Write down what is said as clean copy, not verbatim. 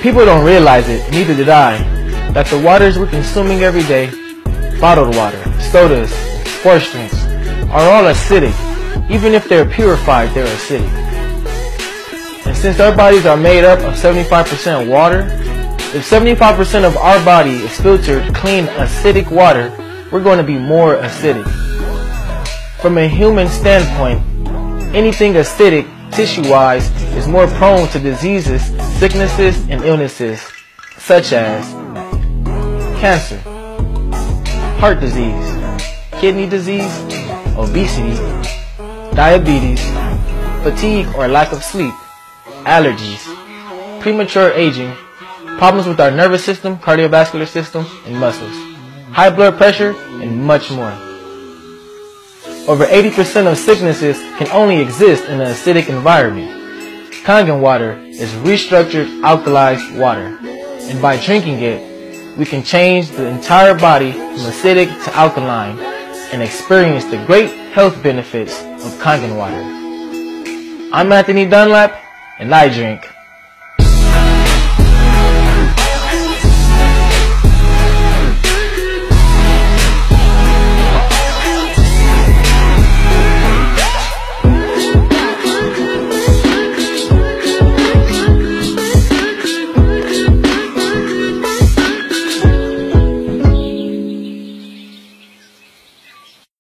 People don't realize it, neither did I, that the waters we're consuming every day, bottled water, sodas, sports drinks, are all acidic. Even if they're purified, they're acidic. And since our bodies are made up of 75% water, if 75% of our body is filtered clean acidic water, we're going to be more acidic. From a human standpoint, anything acidic, tissue-wise, is more prone to diseases, sicknesses, and illnesses, such as cancer, heart disease, kidney disease, obesity, diabetes, fatigue or lack of sleep, allergies, premature aging, problems with our nervous system, cardiovascular system, and muscles, high blood pressure, and much more. Over 80% of sicknesses can only exist in an acidic environment. Kangen water is restructured alkalized water, and by drinking it, we can change the entire body from acidic to alkaline and experience the great health benefits of Kangen water. I'm Anthony Dunlap, and I drink